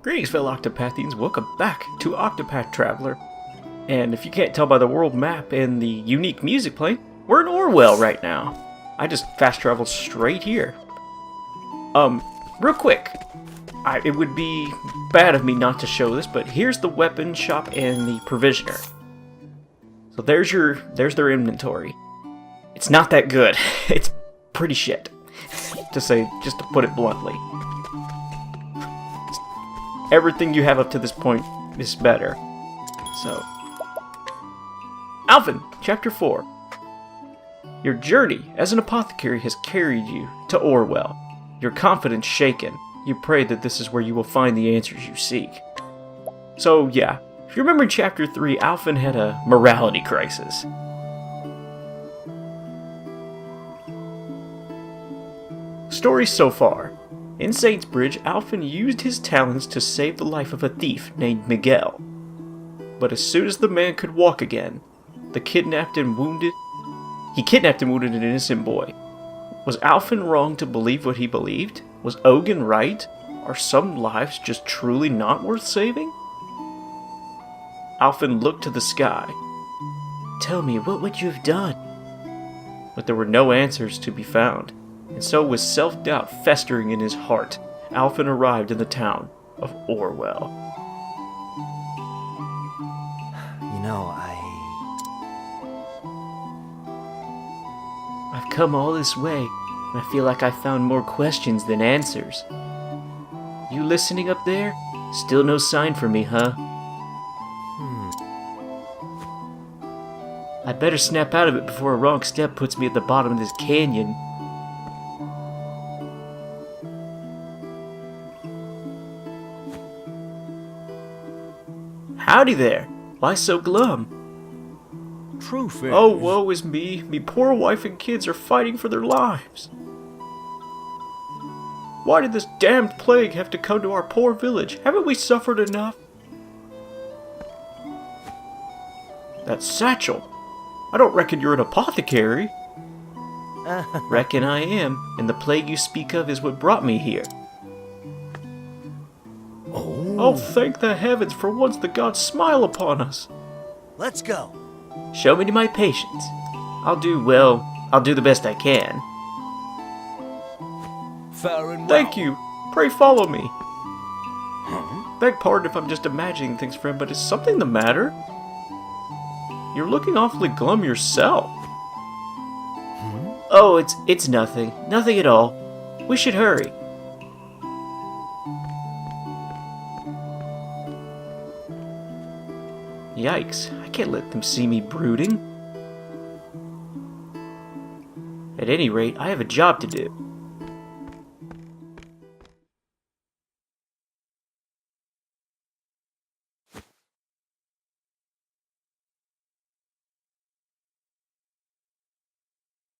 Greetings, fellow Octopathians. Welcome back to Octopath Traveler. And if you can't tell by the world map and the unique music playing, we're in Orewell right now. I just fast traveled straight here. Real quick, it would be bad of me not to show this, but here's the weapon shop and the provisioner. So there's their inventory. It's not that good. It's pretty shit, just to put it bluntly. Everything you have up to this point is better. So, Alfyn Chapter 4. Your journey as an apothecary has carried you to Orewell. Your confidence shaken. You pray that this is where you will find the answers you seek. So yeah, if you remember in Chapter 3, Alfyn had a morality crisis. Story so far. In Saintsbridge, Alfyn used his talents to save the life of a thief named Miguel. But as soon as the man could walk again, he kidnapped and wounded an innocent boy. Was Alfyn wrong to believe what he believed? Was Ogen right? Are some lives just truly not worth saving? Alfyn looked to the sky. Tell me, what would you have done? But there were no answers to be found. And so, with self-doubt festering in his heart, Alfyn arrived in the town of Orewell. You know, I've come all this way, and I feel like I found more questions than answers. You listening up there? Still no sign from me, huh? I'd better snap out of it before a wrong step puts me at the bottom of this canyon. Howdy there! Why so glum? truth is... Oh, woe is me. Me poor wife and kids are fighting for their lives. Why did this damned plague have to come to our poor village? Haven't we suffered enough? That satchel. I don't reckon you're an apothecary. Reckon I am, and the plague you speak of is what brought me here. Oh, thank the heavens, for once the gods smile upon us. Let's go. Show me to my patience. I'll do the best I can. Fair and Thank you. Pray follow me. Beg pardon if I'm just imagining things, friend, but is something the matter? You're looking awfully glum yourself. Oh, it's nothing. Nothing at all. We should hurry. Yikes, I can't let them see me brooding. At any rate, I have a job to do.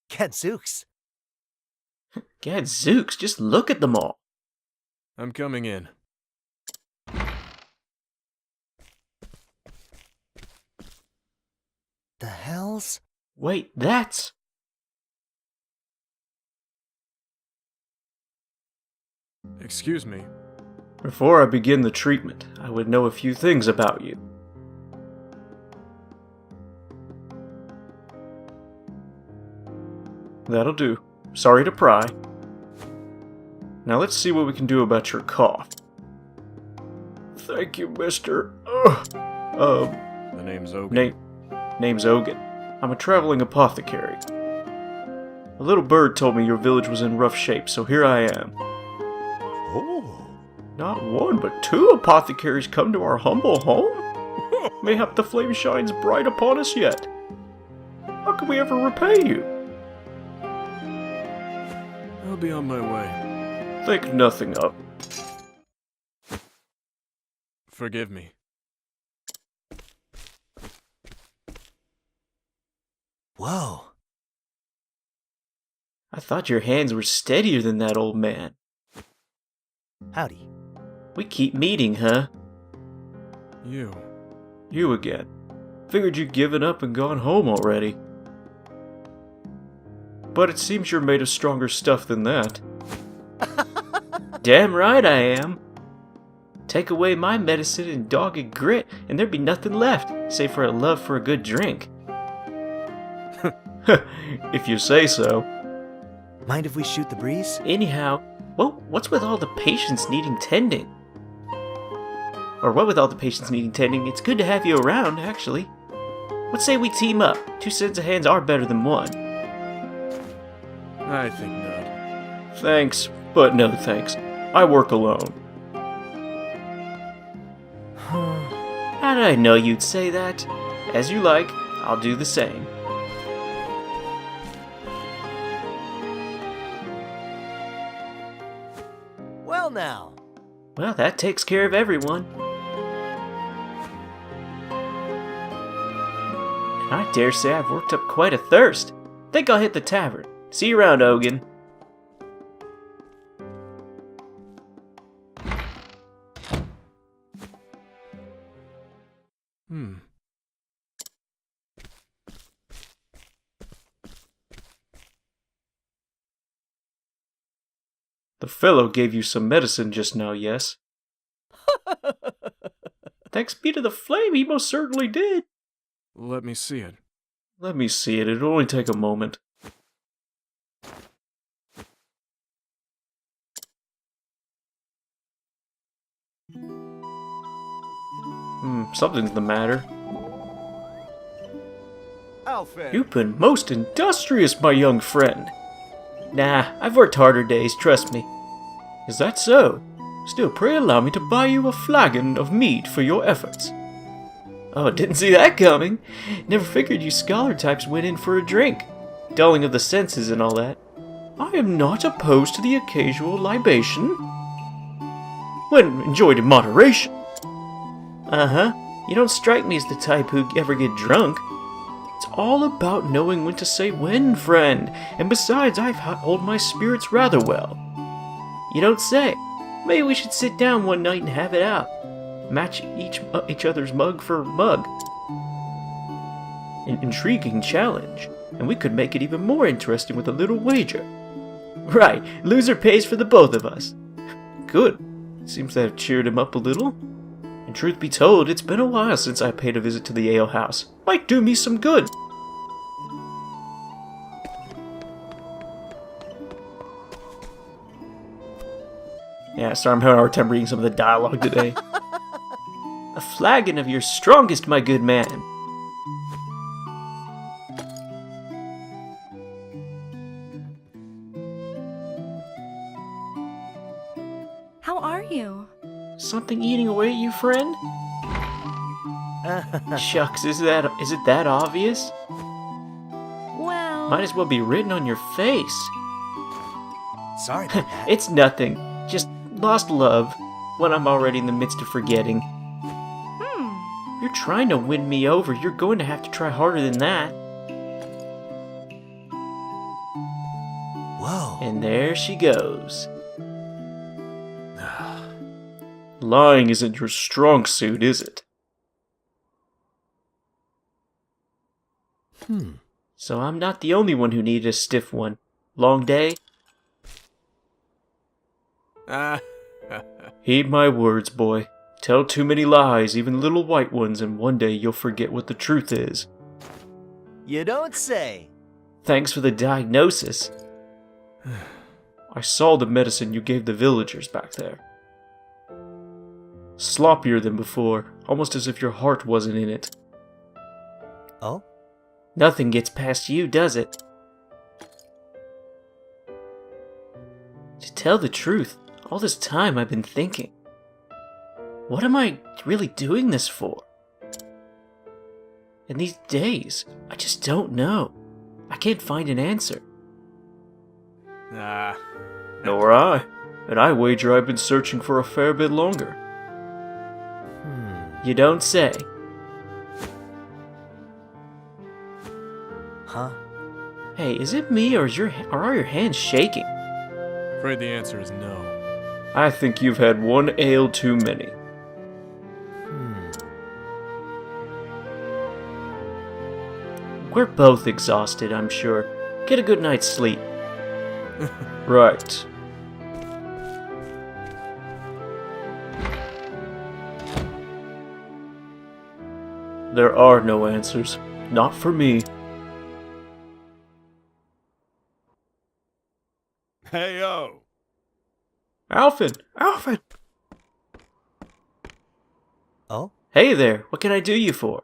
Gadzooks. Gadzooks, just look at them all. I'm coming in. The hells? Wait, that's... Excuse me. Before I begin the treatment, I would know a few things about you. That'll do. Sorry to pry. Now let's see what we can do about your cough. Thank you, mister. The name's Ogen. Name's Ogen. I'm a traveling apothecary. A little bird told me your village was in rough shape, so here I am. Oh. Not one, but two apothecaries come to our humble home? Mayhap the flame shines bright upon us yet. How can we ever repay you? I'll be on my way. Think nothing of. Forgive me. Whoa. I thought your hands were steadier than that, old man. Howdy. We keep meeting, huh? You again. Figured you'd given up and gone home already. But it seems you're made of stronger stuff than that. Damn right I am. Take away my medicine and dogged grit, and there'd be nothing left, save for a love for a good drink. If you say so. Mind if we shoot the breeze? Anyhow, well, what's with all the patients needing tending? Or what with all the patients needing tending? It's good to have you around, actually. What say we team up? 2 sets of hands are better than 1. I think not. Thanks, but no thanks. I work alone. How did I know you'd say that? As you like, I'll do the same. Well now. Well, that takes care of everyone. And I dare say I've worked up quite a thirst. Think I'll hit the tavern. See you around, Ogen. The fellow gave you some medicine just now, yes? Thanks be to the flame, he most certainly did. Let me see it. Let me see it, it'll only take a moment. Something's the matter. Alfyn! You've been most industrious, my young friend. Nah, I've worked harder days, trust me. Is that so? Still, pray allow me to buy you a flagon of mead for your efforts. Oh, didn't see that coming. Never figured you scholar types went in for a drink. Dulling of the senses and all that. I am not opposed to the occasional libation, when enjoyed in moderation. Uh-huh. You don't strike me as the type who ever get drunk. It's all about knowing when to say when, friend. And besides, I've hold my spirits rather well. You don't say. Maybe we should sit down one night and have it out. Match each other's mug for mug. An intriguing challenge. And we could make it even more interesting with a little wager. Right, loser pays for the both of us. Good. Seems to have cheered him up a little. And truth be told, it's been a while since I paid a visit to the ale house. Might do me some good. Yeah, sorry, I'm having a hard time reading some of the dialogue today. A flagon of your strongest, my good man. How are you? Something eating away at you, friend? Shucks, is it that obvious? Well... Might as well be written on your face. Sorry about that. It's nothing. Just lost love, when I'm already in the midst of forgetting. If you're trying to win me over, you're going to have to try harder than that. Whoa. And there she goes. Lying isn't your strong suit, is it? So I'm not the only one who needed a stiff one. Long day? Heed my words, boy. Tell too many lies, even little white ones, and one day you'll forget what the truth is. You don't say. Thanks for the diagnosis. I saw the medicine you gave the villagers back there. Sloppier than before, almost as if your heart wasn't in it. Oh? Nothing gets past you, does it? To tell the truth, all this time I've been thinking. What am I really doing this for? And these days, I just don't know. I can't find an answer. Nor I. And I wager I've been searching for a fair bit longer. You don't say. Huh? Hey, is it me or are your hands shaking? Afraid the answer is no. I think you've had one ale too many. We're both exhausted, I'm sure. Get a good night's sleep. Right. There are no answers. Not for me. Hey-yo! Alfyn! Alfyn! Oh? Hey there, what can I do you for?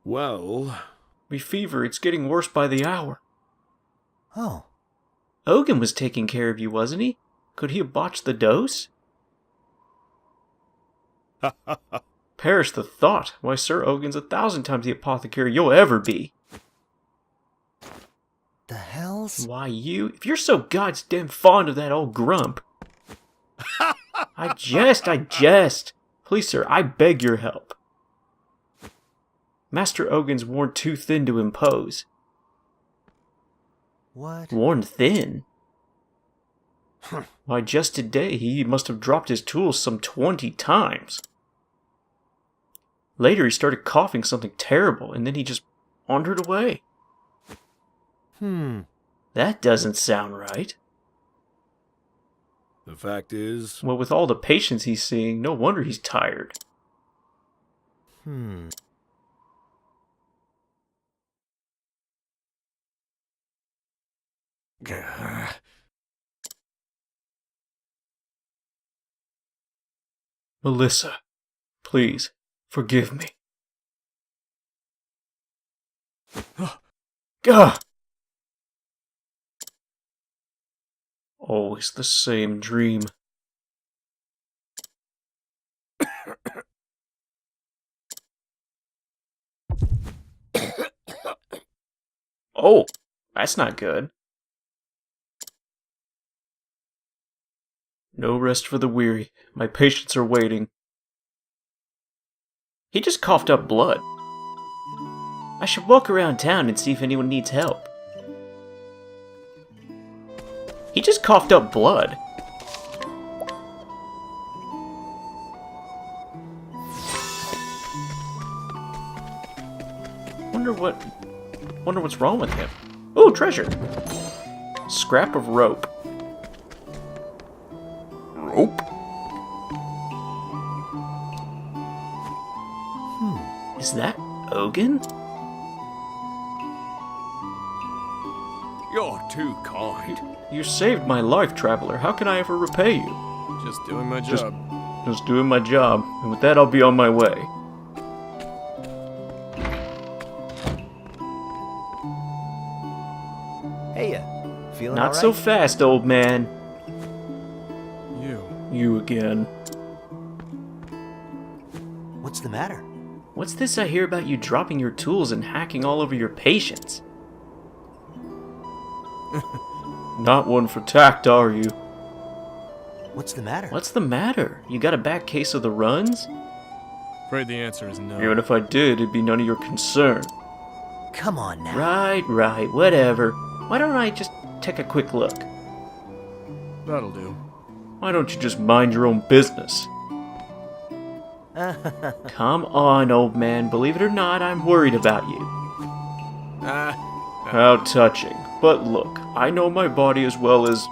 Well, Me fever, it's getting worse by the hour. Oh. Ogen was taking care of you, wasn't he? Could he have botched the dose? Perish the thought. Why, Sir Ogen's 1,000 times the apothecary you'll ever be. The hell's... Why, you? If you're so goddamn fond of that old grump. I jest. Please, sir, I beg your help. Master Ogen's worn too thin to impose. What? Worn thin? Why, just today he must have dropped his tools some 20 times. Later he started coughing something terrible, and then he just wandered away. That doesn't sound right. the fact is... Well, with all the patients he's seeing, no wonder he's tired. Melissa, please, forgive me. Gah! Always the same dream. Oh, that's not good. No rest for the weary. My patients are waiting. He just coughed up blood. I should walk around town and see if anyone needs help. He just coughed up blood. Wonder what's wrong with him. Ooh, treasure. Scrap of rope. Rope? Is that Ogen? You're too kind. You saved my life, traveler. How can I ever repay you? Just doing my Just- job. Just doing my job, and with that I'll be on my way. Hey, feeling Not all so right? fast, old man. You again. What's the matter? What's this I hear about you dropping your tools and hacking all over your patients? Not one for tact, are you? What's the matter? What's the matter? You got a bad case of the runs? Afraid the answer is no. Even if I did, it'd be none of your concern. Come on now. Right, whatever. Why don't I just take a quick look? That'll do. Why don't you just mind your own business? Come on, old man. Believe it or not, I'm worried about you. How touching. But look, I know my body as well as...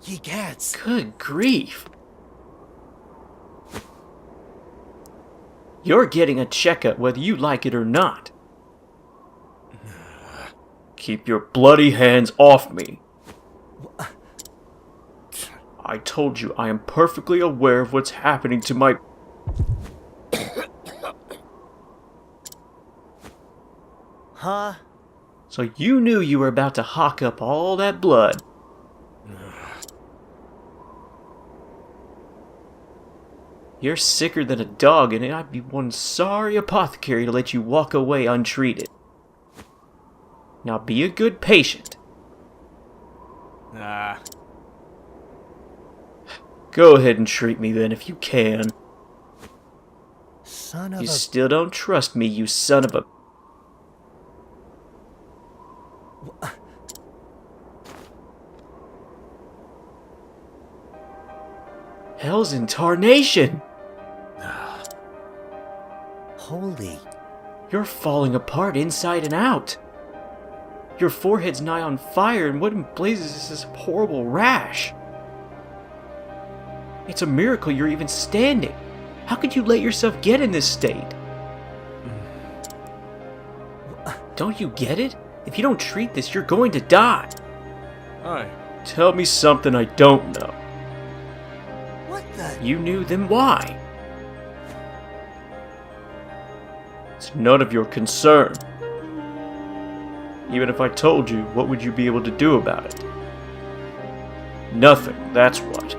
Ye gets. Good grief. You're getting a checkup whether you like it or not. Keep your bloody hands off me. I told you I am perfectly aware of what's happening to my... Huh? So you knew you were about to hawk up all that blood. You're sicker than a dog, and I'd be one sorry apothecary to let you walk away untreated. Now be a good patient. Go ahead and treat me then, if you can. Son of You a... still don't trust me, you son of a... Hell's in tarnation! Holy... You're falling apart inside and out. Your forehead's nigh on fire, and what in blazes is this horrible rash? It's a miracle you're even standing. How could you let yourself get in this state? Don't you get it? If you don't treat this, you're going to die. Aye. Tell me something I don't know. What the? You knew, then why? It's none of your concern. Even if I told you, what would you be able to do about it? Nothing, that's what.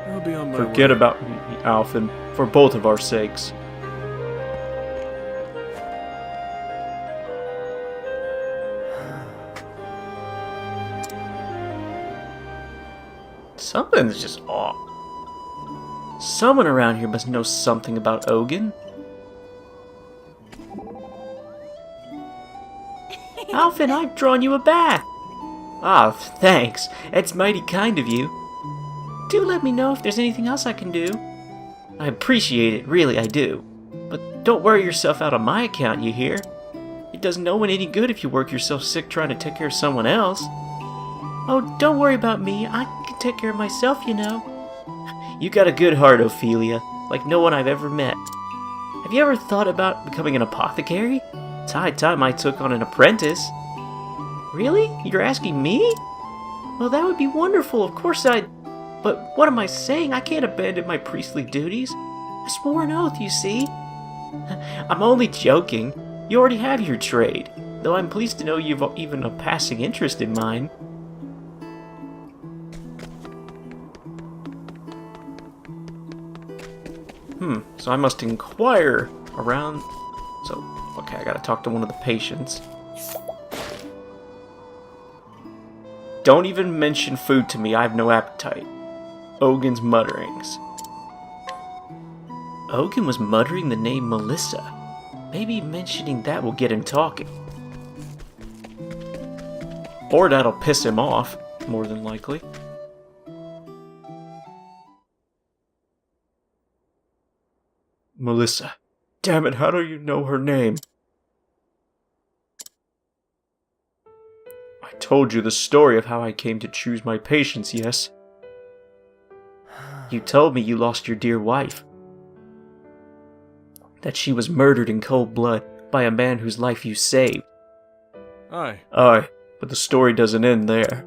I'll be on my Forget way. about me, Alfyn, for both of our sakes. Something's just off. Someone around here must know something about Ogen. Alfyn, I've drawn you a bath. Ah, thanks. It's mighty kind of you. Do let me know if there's anything else I can do. I appreciate it, really I do. But don't worry yourself out on my account, you hear? It does no one any good if you work yourself sick trying to take care of someone else. Oh, don't worry about me. I can take care of myself, you know. You got a good heart, Ophelia, like no one I've ever met. Have you ever thought about becoming an apothecary? It's high time I took on an apprentice. Really? You're asking me? Well, that would be wonderful, of course I'd... But what am I saying? I can't abandon my priestly duties. I swore an oath, you see. I'm only joking. You already have your trade, though I'm pleased to know you've even a passing interest in mine. So I must inquire around... So, okay, I gotta talk to one of the patients. Don't even mention food to me, I have no appetite. Ogen's mutterings. Ogen was muttering the name Melissa. Maybe mentioning that will get him talking. Or that'll piss him off, more than likely. Melissa. Damn it, how do you know her name? I told you the story of how I came to choose my patients, yes? You told me you lost your dear wife. That she was murdered in cold blood by a man whose life you saved. Aye. Aye, but the story doesn't end there.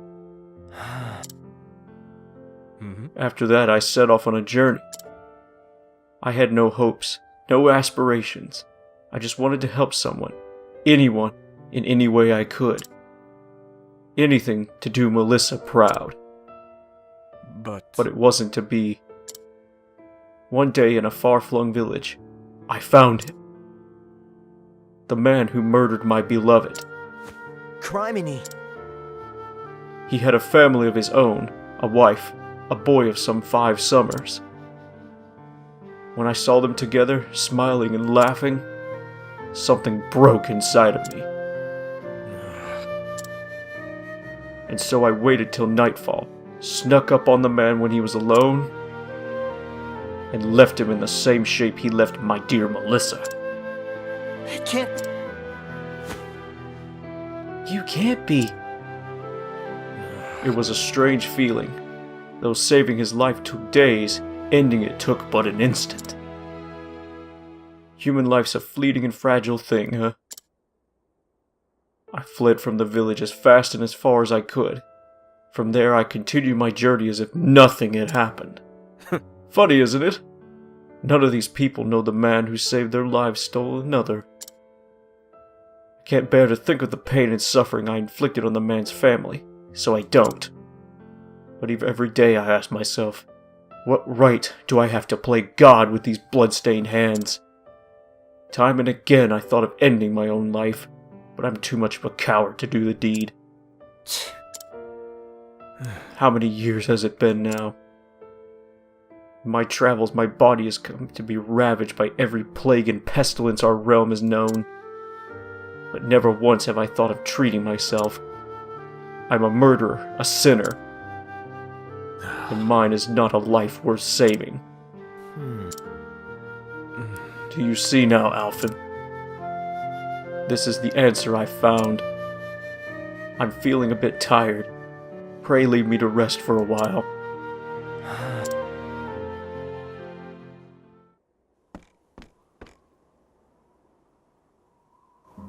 After that, I set off on a journey. I had no hopes, no aspirations. I just wanted to help someone, anyone, in any way I could. Anything to do Melissa proud. But it wasn't to be. One day in a far-flung village, I found him. The man who murdered my beloved. Criminy. He had a family of his own, a wife, a boy of some 5 summers. When I saw them together, smiling and laughing, something broke inside of me. And so I waited till nightfall, snuck up on the man when he was alone, and left him in the same shape he left my dear Melissa. I can't... You can't be. It was a strange feeling. Though saving his life took days, ending it took but an instant. Human life's a fleeting and fragile thing, huh? I fled from the village as fast and as far as I could. From there I continued my journey as if nothing had happened. Funny, isn't it? None of these people know the man who saved their lives stole another. I can't bear to think of the pain and suffering I inflicted on the man's family, so I don't. But every day I ask myself, what right do I have to play God with these blood-stained hands? Time and again I thought of ending my own life, but I'm too much of a coward to do the deed. How many years has it been now? In my travels, my body has come to be ravaged by every plague and pestilence our realm has known. But never once have I thought of treating myself. I'm a murderer, a sinner. And mine is not a life worth saving. Do you see now, Alfyn? This is the answer I found. I'm feeling a bit tired. Pray leave me to rest for a while.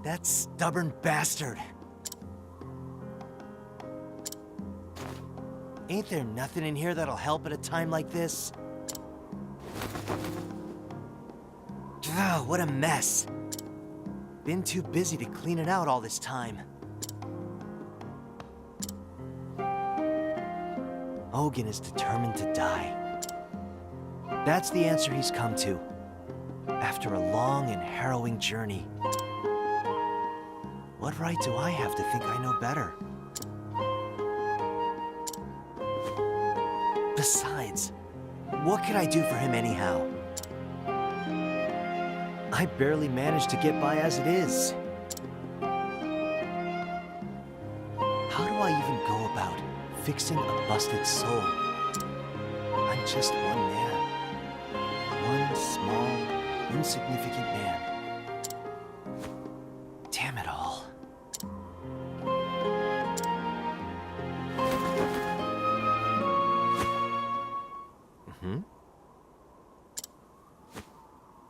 That stubborn bastard. Ain't there nothing in here that'll help at a time like this? Ugh, what a mess. Been too busy to clean it out all this time. Ogen is determined to die. That's the answer he's come to, after a long and harrowing journey. What right do I have to think I know better? Besides, what could I do for him anyhow? I barely manage to get by as it is. How do I even go about fixing a busted soul? I'm just one man. One small, insignificant man. Damn it all.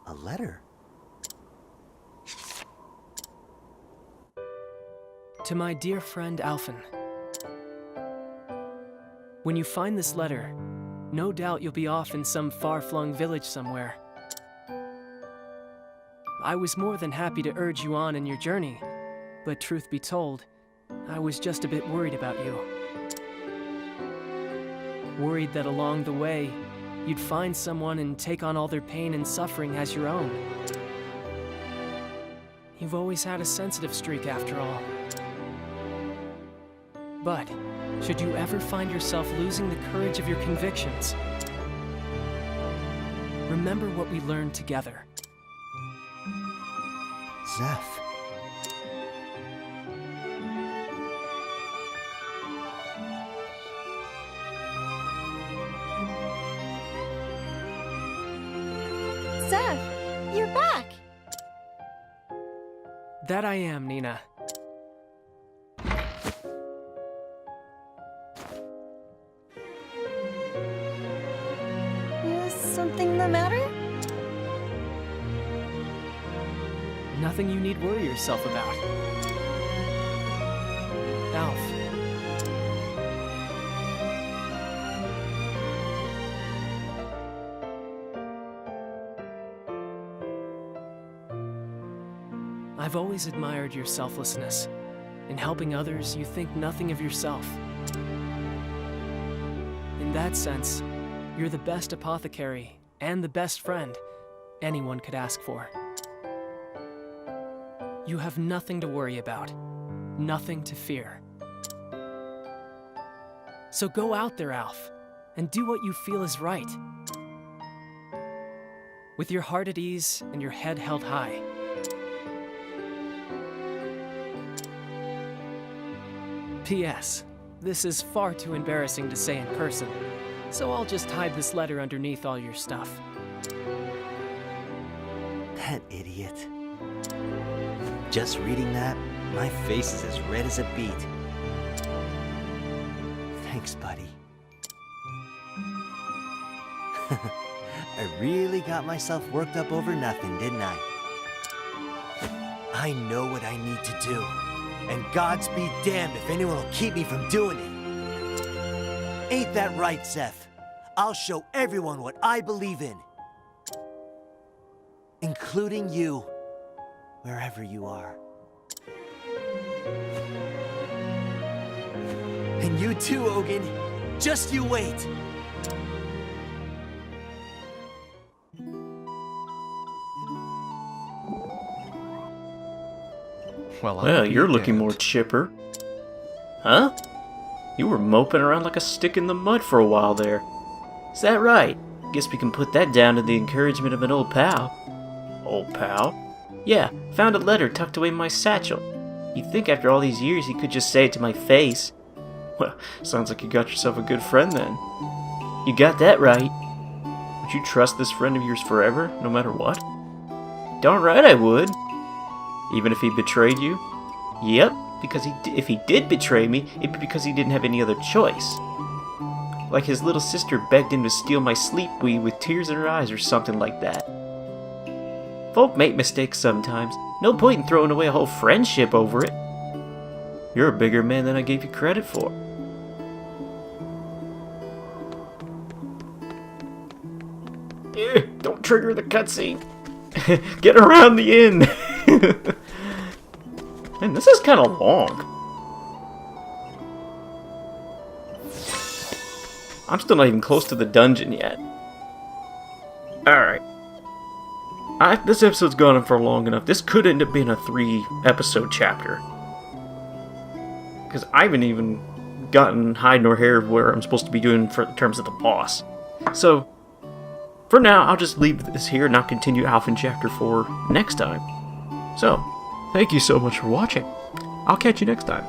A letter. To my dear friend Alfyn. When you find this letter, no doubt you'll be off in some far-flung village somewhere. I was more than happy to urge you on in your journey, but truth be told, I was just a bit worried about you. Worried that along the way, you'd find someone and take on all their pain and suffering as your own. You've always had a sensitive streak after all. But, should you ever find yourself losing the courage of your convictions, remember what we learned together. Zeph. Zeph, you're back! That I am, Nina. Is something the matter? Nothing you need worry yourself about. Alf. I've always admired your selflessness. In helping others, you think nothing of yourself. In that sense, you're the best apothecary and the best friend anyone could ask for. You have nothing to worry about, nothing to fear. So go out there, Alf, and do what you feel is right. With your heart at ease and your head held high. P.S. This is far too embarrassing to say in person, so I'll just hide this letter underneath all your stuff. That idiot. Just reading that, my face is as red as a beet. Thanks, buddy. I really got myself worked up over nothing, didn't I? I know what I need to do, and God's be damned if anyone will keep me from doing it. Ain't that right, Seth? I'll show everyone what I believe in. Including you, wherever you are. And you too, Ogen. Just you wait. Well, you're looking more chipper. Huh? You were moping around like a stick in the mud for a while there. Is that right? Guess we can put that down to the encouragement of an old pal. Old pal? Yeah, found a letter tucked away in my satchel. You'd think after all these years he could just say it to my face. Well, sounds like you got yourself a good friend then. You got that right. Would you trust this friend of yours forever, no matter what? Darn right I would. Even if he betrayed you? Yep, because if he did betray me, it'd be because he didn't have any other choice. Like his little sister begged him to steal my sleep weed with tears in her eyes or something like that. Folk make mistakes sometimes. No point in throwing away a whole friendship over it. You're a bigger man than I gave you credit for. Don't trigger the cutscene. Get around the inn. Man, this is kind of long. I'm still not even close to the dungeon yet. Alright. This episode's gone on for long enough. This could end up being a 3-episode chapter. Because I haven't even gotten hide nor hair of where I'm supposed to be doing in terms of the boss. So, for now, I'll just leave this here and I'll continue Alfyn Chapter 4 next time. So, thank you so much for watching. I'll catch you next time.